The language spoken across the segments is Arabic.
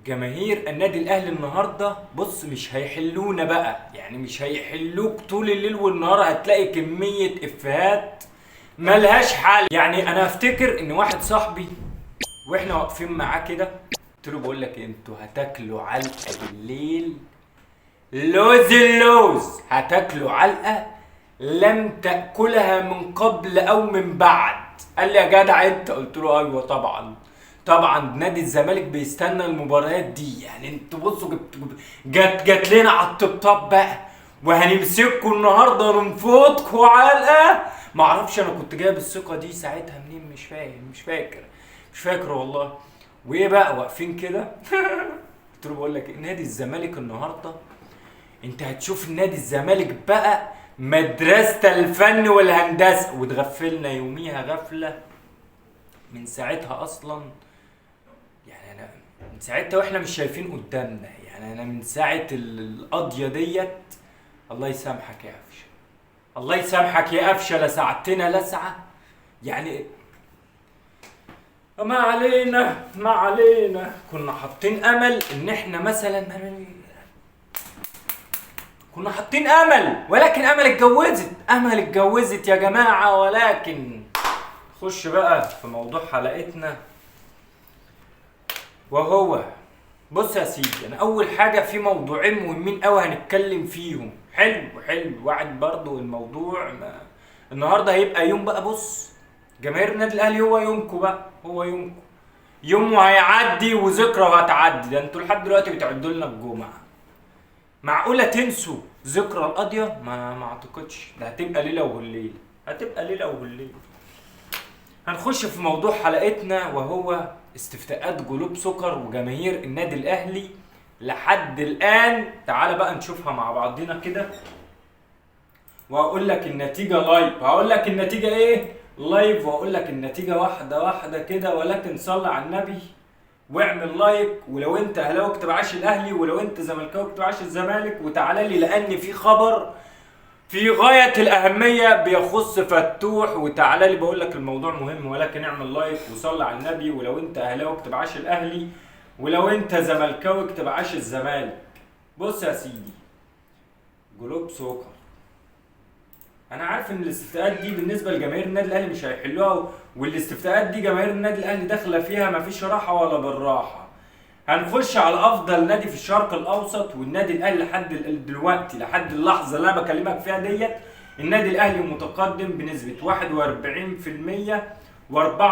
جماهير النادي الاهلي النهارده بص مش هيحلونا بقى، يعني مش هيحلوك طول الليل والنهار. هتلاقي كمية افيهات ملهاش حل. يعني انا افتكر ان واحد صاحبي واحنا واقفين معاه كده قلت له بقول لك انتوا هتاكلوا علقة بالليل، لوز اللوز هتاكلوا علقة لم تأكلها من قبل او من بعد. قال لي يا جدع انت، قلت له ايوه طبعا. طبعا نادي الزمالك بيستنى المباريات دي. يعني انتوا بصوا جت لنا على الطبطاب بقى، وهنمسككوا النهارده ونفوتكوا علقه. معرفش انا كنت جايب الثقه دي ساعتها منين، مش فاهم، مش فاكر والله. وايه بقى واقفين كده قلت له بقول لك نادي الزمالك النهارده انت هتشوف نادي الزمالك بقى مدرسة الفن والهندسة. وتغفلنا يوميها غفلة من ساعتها اصلا. يعني انا من ساعتها واحنا مش شايفين قدامنا. يعني انا من ساعة القضية ديت، الله يسامحك يا قفشة، الله يسامحك يا قفشة، لسعتنا لسعة. يعني ما علينا كنا حاطين امل ان احنا مثلا، كنا حاطين امل، ولكن امل اتجوزت يا جماعة. ولكن خش بقى في موضوع حلقتنا، وهو بص يا سيدي، انا اول حاجة في موضوعين مهمين قوي هنتكلم فيهم. حلو وعد برضو الموضوع النهاردة هيبقى يوم بقى. بص جماهير النادي الاهلي هو يومكم بقى، هو يوم هيعدي وذكرى هتعدي. ده انتوا لحد دلوقتي بتعدوا لنا الجمعة. معقولة تنسوا ذكرى القضية؟ ما اعتقدش. ده هتبقى ليلة وهليل. هنخش في موضوع حلقتنا، وهو استفتاءات جلوب سكر وجماهير النادي الاهلي لحد الان. تعال بقى نشوفها مع بعضنا كده، وهقول لك النتيجة لايف. هقول لك النتيجة ايه لايف، وهقول لك النتيجة واحدة كده. ولكن صلي على النبي واعمل لايك. ولو انت اهلاوي اكتب عاش الاهلي، ولو انت زملكاوي اكتب عاش الزمالك. وتعالى لي لان في خبر في غاية الأهمية بيخص فتوح. وتعالى لي بقول لك الموضوع مهم، ولكن اعمل لايك وصلي على النبي. ولو انت اهلاوي اكتب عاش الاهلي، ولو انت زملكاوي اكتب عاش الزمالك. بص يا سيدي، جلوب سوكر، انا عارف ان الاستفتاءات دي بالنسبه لجماهير النادي الاهلي مش هيحلوها، والاستفتاءات دي جماهير النادي الاهلي داخله فيها مفيش راحه ولا بالراحه. هنخش على افضل نادي في الشرق الاوسط، والنادي الاهلي لحد دلوقتي، لحد اللحظه اللي انا بكلمك فيها ديت، النادي الاهلي متقدم بنسبه 41% و4.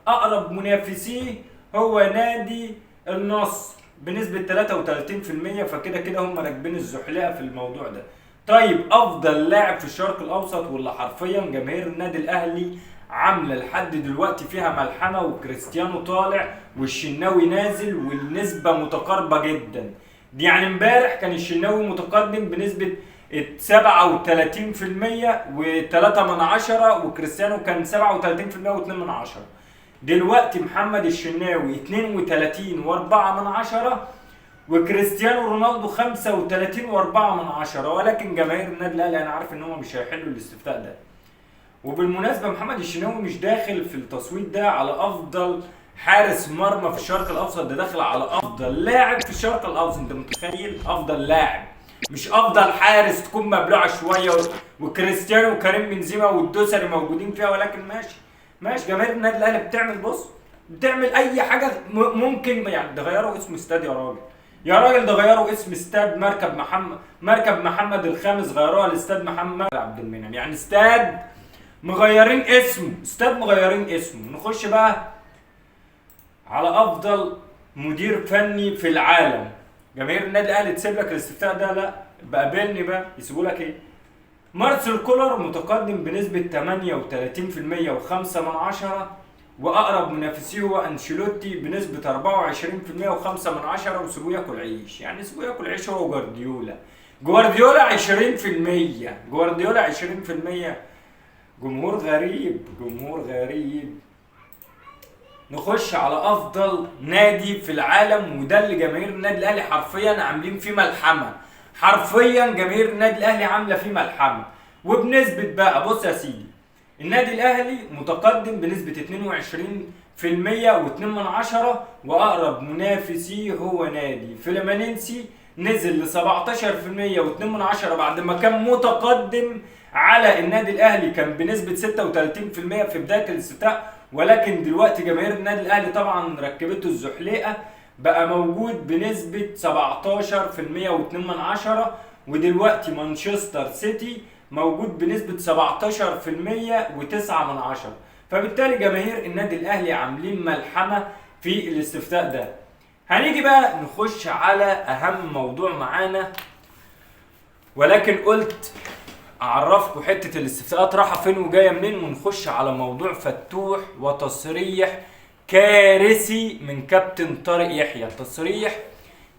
اقرب منافسيه هو نادي النصر بنسبه 33%. فكده كده هم راكبين الزحلقه في الموضوع ده. طيب افضل لاعب في الشرق الاوسط، واللي حرفيا جماهير النادي الاهلي عامله لحد دلوقتي فيها ملحمه، وكريستيانو طالع والشناوي نازل والنسبه متقاربه جدا. دي يعني امبارح كان الشناوي متقدم بنسبه 37% و3، وكريستيانو كان 37% و2. دلوقتي محمد الشناوي 32 و4، وكريستيانو رونالدو 35 و4. ولكن جماهير النادي الاهلي انا عارف ان هم مش هيحلوا الاستفتاء ده. وبالمناسبه محمد الشناوي مش داخل في التصويت ده على افضل حارس مرمى في الشرق الاوسط، ده داخل على افضل لاعب في الشرق الاوسط. انت متخيل؟ افضل لاعب، مش افضل حارس تكون مبلوعه شويه وكريستيانو وكريم بنزيما والدوسري موجودين فيها. ولكن ماشي جماهير النادي الاهلي بتعمل، بص بتعمل اي حاجه ممكن. يعني ده غيروا اسم استاد يا راجل ده غيروا اسم استاد مركب محمد الخامس، غيروها لاستاد محمد عبد المنعم. يعني استاد مغيرين اسمه. نخش بقى على افضل مدير فني في العالم. جماهير النادي الاهلي تسيب لك الاستفتاء ده؟ لا، بقابلني بقى يسيبوا لك ايه؟ مارسيل كولر متقدم بنسبه 38% و5، واقرب منافسيه هو انشيلوتي بنسبه 24% و5. وسيبوه ياكل عيش. يعني سيبوه ياكل عيش هو جوارديولا 20%. جمهور غريب. نخش على افضل نادي في العالم، وده اللي جماهير النادي الاهلي حرفيا عاملين فيه ملحمه. حرفيا جماهير النادي الاهلي عامله فيه ملحمه. وبنسبه بقى، بص يا سيدي، النادي الاهلي متقدم بنسبه واقرب منافسيه هو نادي فلامينينسي نزل ل 17% و2 بعد ما كان متقدم على النادي الاهلي، كان بنسبه 36% في بدايه الاستفتاء، ولكن دلوقتي جماهير النادي الاهلي طبعا ركبته الزحليقه، بقى موجود بنسبه 17% و2، ودلوقتي مانشستر سيتي موجود بنسبه 17% و9، فبالتالي جماهير النادي الاهلي عاملين ملحمه في الاستفتاء ده. هنيجي بقى نخش على اهم موضوع معانا، ولكن قلت اعرفكم حته الاستفتاءات رايحه فين وجايه منين، ونخش على موضوع فتوح وتصريح كارثي من كابتن طارق يحيى. تصريح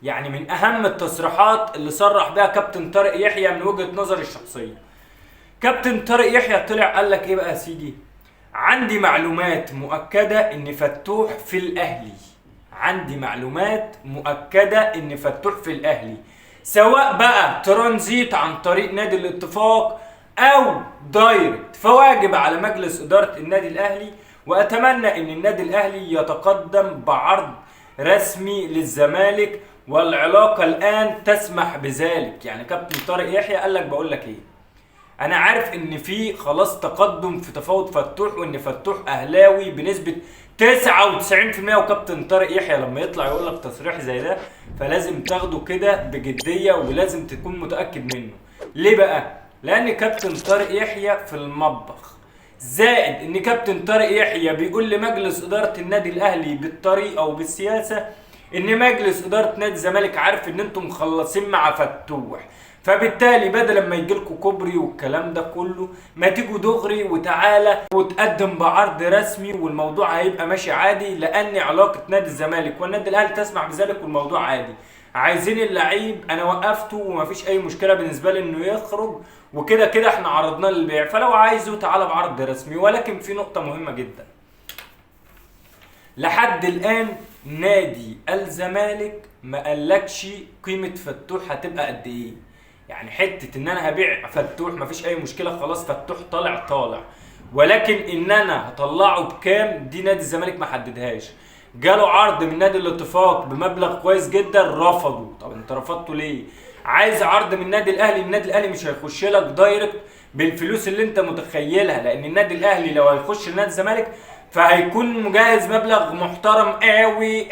يعني من اهم التصريحات اللي صرح بها كابتن طارق يحيى من وجهه نظري الشخصيه. كابتن طارق يحيى طلع قال لك ايه بقى يا سيدي؟ عندي معلومات مؤكده ان فتوح في الاهلي، عندي معلومات مؤكده ان فتوح في الاهلي، سواء بقى ترانزيت عن طريق نادي الاتفاق او دايركت، فواجب على مجلس اداره النادي الاهلي، واتمنى ان النادي الاهلي يتقدم بعرض رسمي للزمالك، والعلاقه الان تسمح بذلك. يعني كابتن طارق يحيى قال لك بقول لك ايه، انا عارف ان في خلاص تقدم في تفاوض فتوح، وان فتوح اهلاوي بنسبه 99%، وكابتن طارق يحيى لما يطلع يقول لك تصريح زي ده فلازم تاخده كده بجديه، ولازم تكون متاكد منه. ليه بقى؟ لان كابتن طارق يحيى في المطبخ، زائد ان كابتن طارق يحيى بيقول لمجلس اداره النادي الاهلي بالطريقه وبالسياسه ان مجلس اداره نادي الزمالك عارف ان انتم مخلصين مع فتوح، فبالتالي بدل ما يجيلكوا كوبري والكلام ده كله، ما تيجوا دغري وتعالى وتقدم بعرض رسمي، والموضوع هيبقى ماشي عادي، لان علاقه نادي الزمالك والنادي الاهلي تسمح بذلك، والموضوع عادي. عايزين اللعيب انا وقفته ومفيش اي مشكله بالنسبه لي انه يخرج، وكده كده احنا عرضناه للبيع، فلو عايزه تعالى بعرض رسمي. ولكن في نقطه مهمه جدا، لحد الان نادي الزمالك ما قالكش قيمه فتوح هتبقى قد ايه. يعني حته ان انا هبيع فتوح مفيش اي مشكله، خلاص فتوح طالع، ولكن ان انا هطلعه بكام دي نادي الزمالك ما حددهاش. جاله عرض من نادي الاتفاق بمبلغ كويس جدا رفضه. طب انت رفضته ليه؟ عايز عرض من النادي الاهلي، النادي الاهلي مش هيخش لك دايركت بالفلوس اللي انت متخيلها، لان النادي الاهلي لو هيخش لنادي الزمالك فهيكون مجهز مبلغ محترم قوي،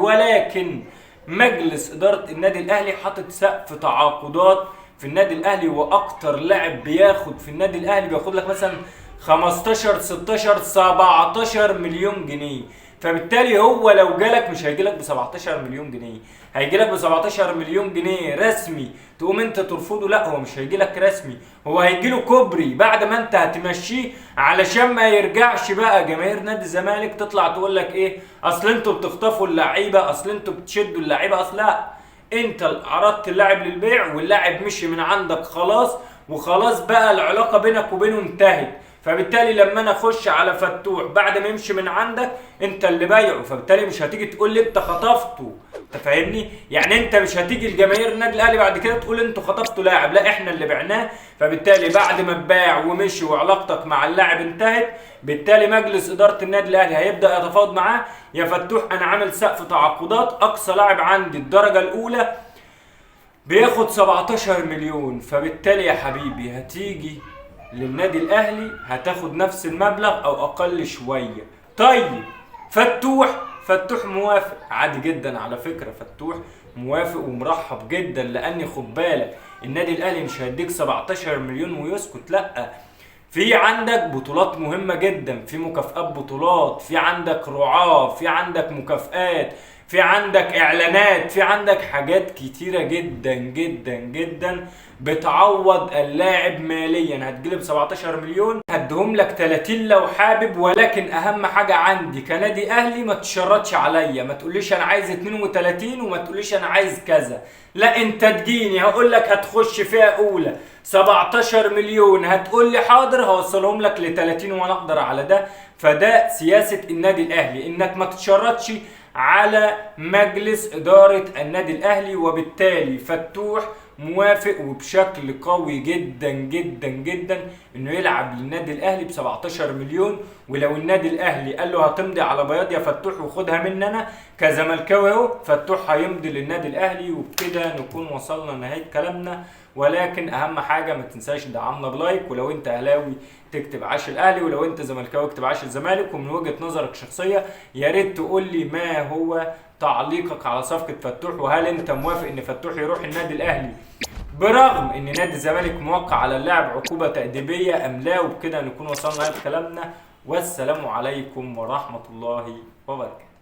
ولكن مجلس اداره النادي الاهلي حاطط سقف تعاقدات في النادي الاهلي، واكتر لاعب بياخد في النادي الاهلي بياخد لك مثلا 15 16 17 مليون جنيه، فبالتالي هو لو جالك مش هيجيلك ب 17 مليون جنيه، هيجيلك ب 17 مليون جنيه رسمي تقوم انت ترفضه؟ لا، هو مش هيجيلك رسمي، هو هيجيله كوبري بعد ما انت هتمشيه، علشان ما يرجعش بقى جماهير نادي الزمالك تطلع تقول لك ايه، اصل انتوا بتخطفوا اللعيبه، اصل انتوا بتشدوا اللعيبه، اصل لا، انت عرضت اللاعب للبيع واللاعب مشي من عندك خلاص، وخلاص بقى العلاقه بينك وبينه انتهت، فبالتالي لما انا اخش على فتوح بعد ما يمشي من عندك انت اللي بايعه، فبالتالي مش هتيجي تقول لي انت خطفته. انت فاهمني؟ يعني انت مش هتيجي لجماهير النادي الاهلي بعد كده تقول انتوا خطفتوا لاعب، لا احنا اللي بعناه، فبالتالي بعد ما اتباع ومشي وعلاقتك مع اللاعب انتهت، بالتالي مجلس اداره النادي الاهلي هيبدا يتفاوض معاه. يا فتوح انا عامل سقف تعاقدات، اقصى لاعب عندي الدرجه الاولى بياخد 17 مليون، فبالتالي يا حبيبي هتيجي للنادي الاهلي هتاخد نفس المبلغ او اقل شويه. طيب فتوح موافق عادي جدا، على فكره فتوح موافق ومرحب جدا، لان خد بالك النادي الاهلي مش هيديك 17 مليون ويسكت، لا، في عندك بطولات مهمه جدا، في مكافآت بطولات، في عندك رعاه، في عندك مكافآت، في عندك اعلانات، في عندك حاجات كتيره جدا بتعوض اللاعب ماليا. هتجيب 17 مليون هديهم لك 30 لو حابب، ولكن اهم حاجه عندي كنادي اهلي ما تشردش عليا، ما تقوليش انا عايز 32 وما تقوليش انا عايز كذا، لا، انت تجيني هقول لك هتخش فيها اولى 17 مليون، هتقول لي حاضر هوصلهم لك ل 30 وانا اقدر على ده. فده سياسه النادي الاهلي، انك ما تتشردش على مجلس اداره النادي الاهلي، وبالتالي فتوح موافق وبشكل قوي جدا انه يلعب للنادي الاهلي ب 17 مليون، ولو النادي الاهلي قال له هتمضي على بياض يا فتوح وخدها مننا كزملكاوي اهو، فتوح هيمضي للنادي الاهلي. وبكده نكون وصلنا لنهايه كلامنا. ولكن اهم حاجه ما تنساش دعمنا بلايك، ولو انت اهلاوي تكتب عاش الاهلي، ولو انت زملكاوي اكتب عاش الزمالك. ومن وجهه نظرك الشخصيه يا ريت تقول لي ما هو تعليقك على صفقه فتوح، وهل انت موافق ان فتوح يروح النادي الاهلي برغم ان نادي الزمالك موقع على اللاعب عقوبه تاديبيه ام لا؟ وبكده نكون وصلنا لكلامنا، والسلام عليكم ورحمه الله وبركاته.